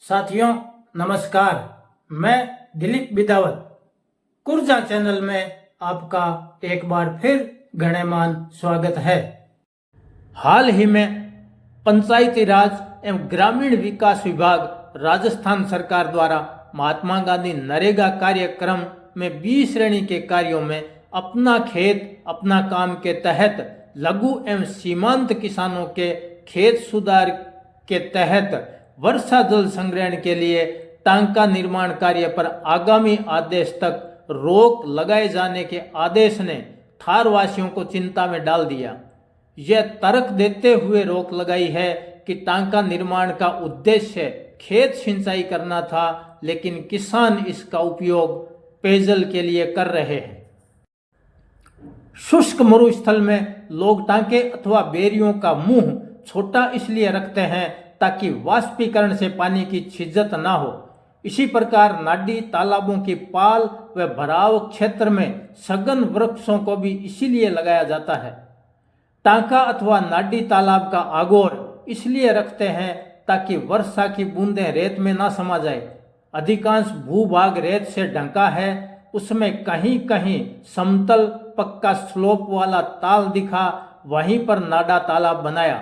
साथियों नमस्कार। मैं दिलीप बिदावत कुर्जा चैनल में आपका एक बार फिर गणमान्य स्वागत है। हाल ही में पंचायती राज एवं ग्रामीण विकास विभाग राजस्थान सरकार द्वारा महात्मा गांधी नरेगा कार्यक्रम में 20 श्रेणी के कार्यों में अपना खेत अपना काम के तहत लघु एवं सीमांत किसानों के खेत सुधार के तहत वर्षा जल संग्रहण के लिए टांका निर्माण कार्य पर आगामी आदेश तक रोक लगाए जाने के आदेश ने थार वासियों को चिंता में डाल दिया। यह तर्क देते हुए रोक लगाई है कि टांका निर्माण का उद्देश्य खेत सिंचाई करना था, लेकिन किसान इसका उपयोग पेयजल के लिए कर रहे हैं। शुष्क मरुस्थल में लोग टांके अथवा बेरियों का मुंह छोटा इसलिए रखते हैं ताकि वाष्पीकरण से पानी की छिज्जत ना हो। इसी प्रकार नाडी तालाबों की पाल व भराव क्षेत्र में सघन वृक्षों को भी इसीलिए लगाया जाता है। टांका अथवा नाडी तालाब का आगोर इसलिए रखते हैं ताकि वर्षा की बूंदें रेत में ना समा जाए। अधिकांश भूभाग रेत से ढका है, उसमें कहीं कहीं समतल पक्का स्लोप वाला ताल दिखा, वहीं पर नाडा तालाब बनाया।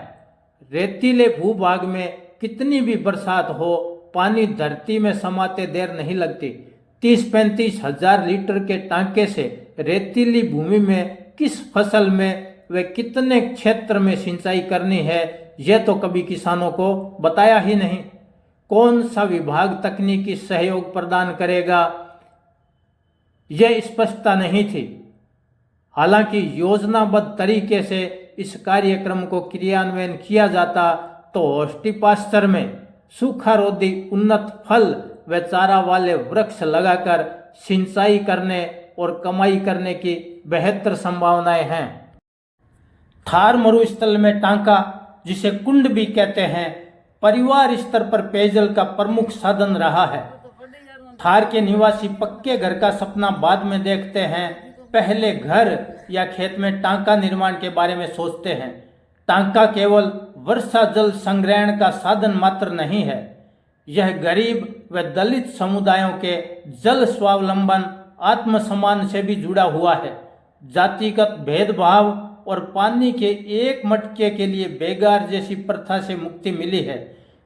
रेतीले भूभाग में कितनी भी बरसात हो, पानी धरती में समाते देर नहीं लगती। 30-35 हजार लीटर के टांके से रेतीली भूमि में किस फसल में व कितने क्षेत्र में सिंचाई करनी है, यह तो कभी किसानों को बताया ही नहीं। कौन सा विभाग तकनीकी सहयोग प्रदान करेगा, यह स्पष्टता नहीं थी। हालांकि योजनाबद्ध तरीके से इस कार्यक्रम को क्रियान्वयन किया जाता तो हॉर्टिकल्चर में सूखा रोधी उन्नत फल व चारा वाले वृक्ष लगाकर सिंचाई करने और कमाई करने की बेहतर संभावनाएं हैं। थार मरुस्थल में टांका, जिसे कुंड भी कहते हैं, परिवार स्तर पर पेयजल का प्रमुख साधन रहा है। थार के निवासी पक्के घर का सपना बाद में देखते हैं, पहले घर या खेत में टांका निर्माण के बारे में सोचते हैं। टांका केवल वर्षा जल संग्रहण का साधन मात्र नहीं है, यह गरीब व दलित समुदायों के जल स्वावलंबन आत्मसम्मान से भी जुड़ा हुआ है। जातिगत भेदभाव और पानी के एक मटके के लिए बेगार जैसी प्रथा से मुक्ति मिली है।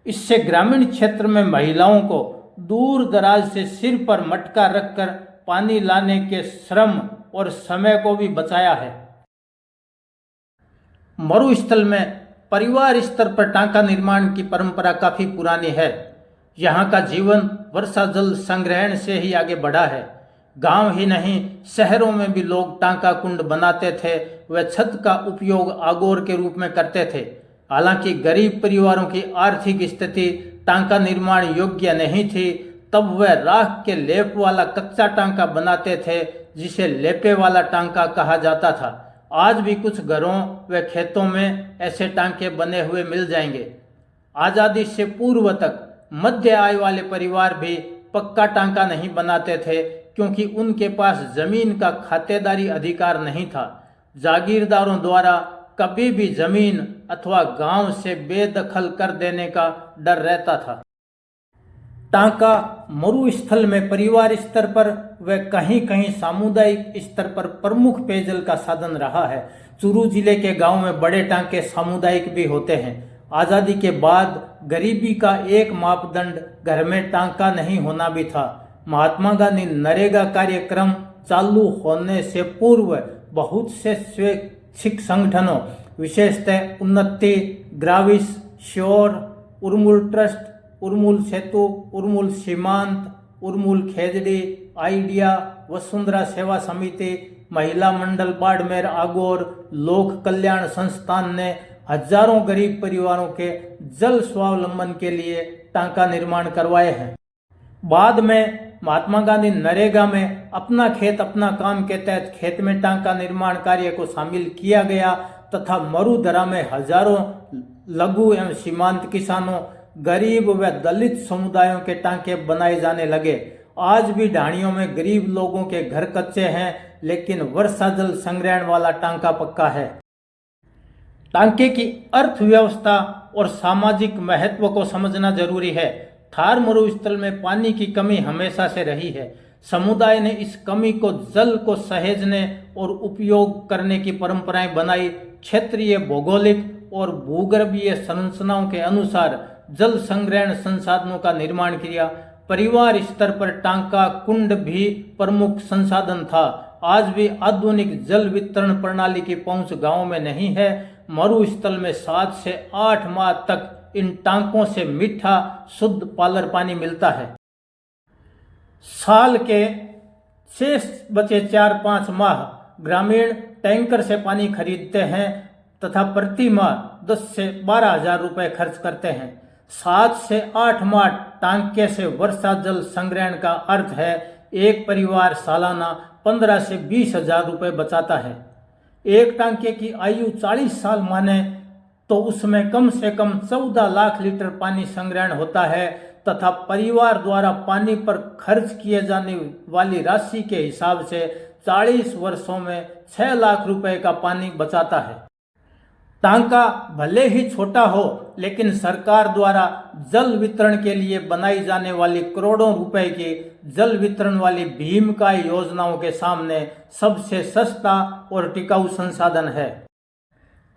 इससे ग्रामीण क्षेत्र में महिलाओं को दूर दराज से सिर पर मटका रखकर पानी लाने के श्रम और समय को भी बचाया है। मरुस्थल में परिवार स्तर पर टांका निर्माण की परंपरा काफी पुरानी है। यहाँ का जीवन वर्षा जल संग्रहण से ही आगे बढ़ा है। गांव ही नहीं, शहरों में भी लोग टांका कुंड बनाते थे व छत का उपयोग आगोर के रूप में करते थे। हालांकि गरीब परिवारों की आर्थिक स्थिति टांका निर्माण योग्य नहीं थी, तब वह राख के लेप वाला कच्चा टांका बनाते थे, जिसे लेपे वाला टांका कहा जाता था। आज भी कुछ घरों व खेतों में ऐसे टांके बने हुए मिल जाएंगे। आज़ादी से पूर्व तक मध्य आय वाले परिवार भी पक्का टांका नहीं बनाते थे, क्योंकि उनके पास जमीन का खातेदारी अधिकार नहीं था। जागीरदारों द्वारा कभी भी जमीन अथवा गांव से बेदखल कर देने का डर रहता था। टांका मरुस्थल में परिवार स्तर पर व कहीं कहीं सामुदायिक स्तर पर प्रमुख पेयजल का साधन रहा है। चूरू जिले के गांव में बड़े टांके सामुदायिक भी होते हैं। आज़ादी के बाद गरीबी का एक मापदंड घर में टांका नहीं होना भी था। महात्मा गांधी नरेगा कार्यक्रम चालू होने से पूर्व बहुत से स्वैच्छिक संगठनों, विशेषतः उन्नति, ग्राविस, श्योर, उर्मुल ट्रस्ट, उर्मुल सेतु, उर्मुल सीमांत, उर्मुल खेजड़ी, आइडिया, वसुंधरा सेवा समिति, महिला मंडल बाड़मेर आगोर, लोक कल्याण संस्थान ने हजारों गरीब परिवारों के जल स्वावलंबन के लिए टांका निर्माण करवाए हैं। बाद में महात्मा गांधी नरेगा में अपना खेत अपना काम के तहत खेत में टांका निर्माण कार्य को शामिल किया गया तथा मरुधरा में हजारों लघु एवं सीमांत किसानों, गरीब व दलित समुदायों के टांके बनाए जाने लगे। आज भी ढाणियों में गरीब लोगों के घर कच्चे हैं, लेकिन वर्षा जल संग्रहण वाला टांका पक्का है। टांके की अर्थव्यवस्था और सामाजिक महत्व को समझना जरूरी है। थार मरुस्थल में पानी की कमी हमेशा से रही है। समुदाय ने इस कमी को जल को सहेजने और उपयोग करने की परंपराएं बनाई। क्षेत्रीय भौगोलिक और भूगर्भीय संरचनाओं के अनुसार जल संग्रहण संसाधनों का निर्माण किया। परिवार स्तर पर टांका कुंड भी प्रमुख संसाधन था। आज भी आधुनिक जल वितरण प्रणाली की पहुंच गांव में नहीं है। मरुस्थल में 7 से 8 माह तक इन टांकों से मीठा शुद्ध पालर पानी मिलता है। साल के शेष बचे 4-5 माह ग्रामीण टैंकर से पानी खरीदते हैं तथा प्रति माह 10 से 12 हजार रुपये खर्च करते हैं। 7 से 8 माह टांके से वर्षा जल संग्रहण का अर्थ है एक परिवार सालाना 15 से 20 हजार रुपये बचाता है। एक टांके की आयु 40 साल माने तो उसमें कम से कम 14 लाख लीटर पानी संग्रहण होता है तथा परिवार द्वारा पानी पर खर्च किए जाने वाली राशि के हिसाब से 40 वर्षों में 6 लाख रुपए का पानी बचाता है। टांका भले ही छोटा हो लेकिन सरकार द्वारा जल वितरण के लिए बनाई जाने वाली करोड़ों रुपए की जल वितरण वाली भीमकाय योजनाओं के सामने सबसे सस्ता और टिकाऊ संसाधन है।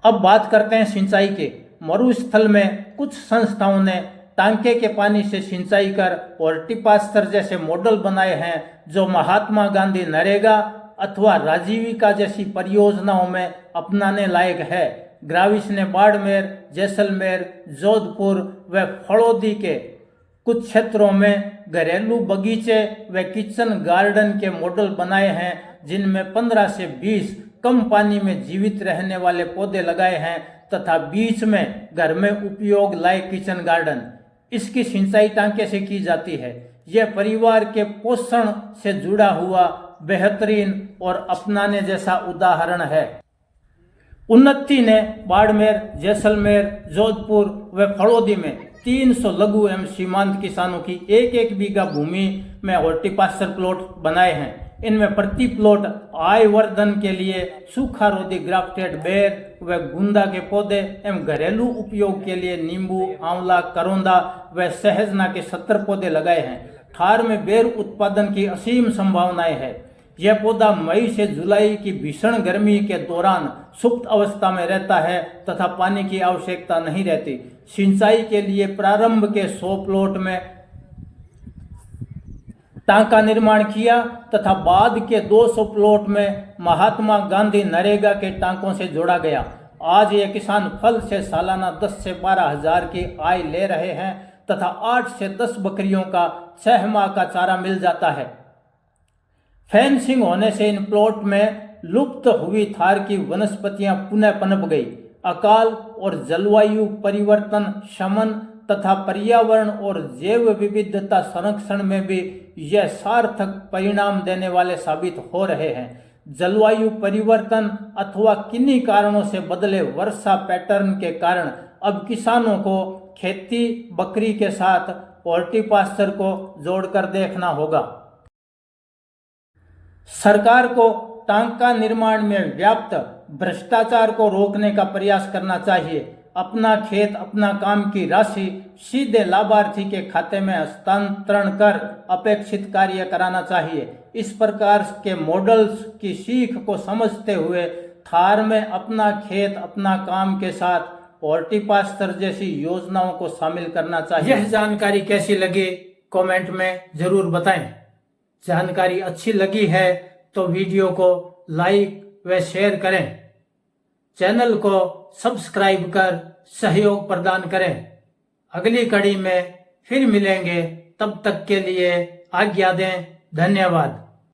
अब बात करते हैं सिंचाई के। मरुस्थल में कुछ संस्थाओं ने टांके के पानी से सिंचाई कर हॉर्टिकल्चर जैसे मॉडल बनाए हैं जो महात्मा गांधी नरेगा अथवा राजीविका जैसी परियोजनाओं में अपनाने लायक है। ग्राविस ने बाड़मेर, जैसलमेर, जोधपुर व फड़ौदी के कुछ क्षेत्रों में घरेलू बगीचे व किचन गार्डन के मॉडल बनाए हैं जिनमें 15 से 20 कम पानी में जीवित रहने वाले पौधे लगाए हैं तथा बीच में घर में उपयोग लायक किचन गार्डन। इसकी सिंचाई टांके से की जाती है। यह परिवार के पोषण से जुड़ा हुआ बेहतरीन और अपनाने जैसा उदाहरण है। उन्नति ने बाड़मेर, जैसलमेर, जोधपुर व फड़ौदी में 300 लघु एवं सीमांत किसानों की 1-1 बीघा भूमि में हॉर्टिकल्चर प्लॉट बनाए हैं। इनमें प्रति प्लॉट आय वर्धन के लिए सूखा रोधी ग्राफ्टेड बेर व गुंदा के पौधे एवं घरेलू उपयोग के लिए नींबू, आंवला, करौंदा व सहजना के 70 पौधे लगाए हैं। थार में बेर उत्पादन की असीम संभावनाएं हैं। यह पौधा मई से जुलाई की भीषण गर्मी के दौरान सुप्त अवस्था में रहता है तथा पानी की आवश्यकता नहीं रहती। सिंचाई के लिए प्रारंभ के 100 प्लॉट में टांका निर्माण किया तथा बाद के 200 प्लॉट में महात्मा गांधी नरेगा के टांकों से जोड़ा गया। आज ये किसान फल से सालाना 10 से 12 हजार की आय ले रहे हैं तथा 8 से 10 बकरियों का 6 माह का चारा मिल जाता है। फेंसिंग होने से इन प्लॉट में लुप्त हुई थार की वनस्पतियां पुनः पनप गई। अकाल और जलवायु परिवर्तन शमन तथा पर्यावरण और जैव विविधता संरक्षण में भी यह सार्थक परिणाम देने वाले साबित हो रहे हैं। जलवायु परिवर्तन अथवा किन्हीं कारणों से बदले वर्षा पैटर्न के कारण अब किसानों को खेती बकरी के साथ हॉर्टिकल्चर को जोड़कर देखना होगा। सरकार को टांका निर्माण में व्याप्त भ्रष्टाचार को रोकने का प्रयास करना चाहिए। अपना खेत अपना काम की राशि सीधे लाभार्थी के खाते में हस्तांतरण कर अपेक्षित कार्य कराना चाहिए। इस प्रकार के मॉडल्स की सीख को समझते हुए थार में अपना खेत अपना काम के साथ हॉर्टिकल्चर जैसी योजनाओं को शामिल करना चाहिए। यह जानकारी कैसी लगी कमेंट में जरूर बताएं। जानकारी अच्छी लगी है तो वीडियो को लाइक व शेयर करें। चैनल को सब्सक्राइब कर सहयोग प्रदान करें। अगली कड़ी में फिर मिलेंगे, तब तक के लिए आज्ञा दें। धन्यवाद।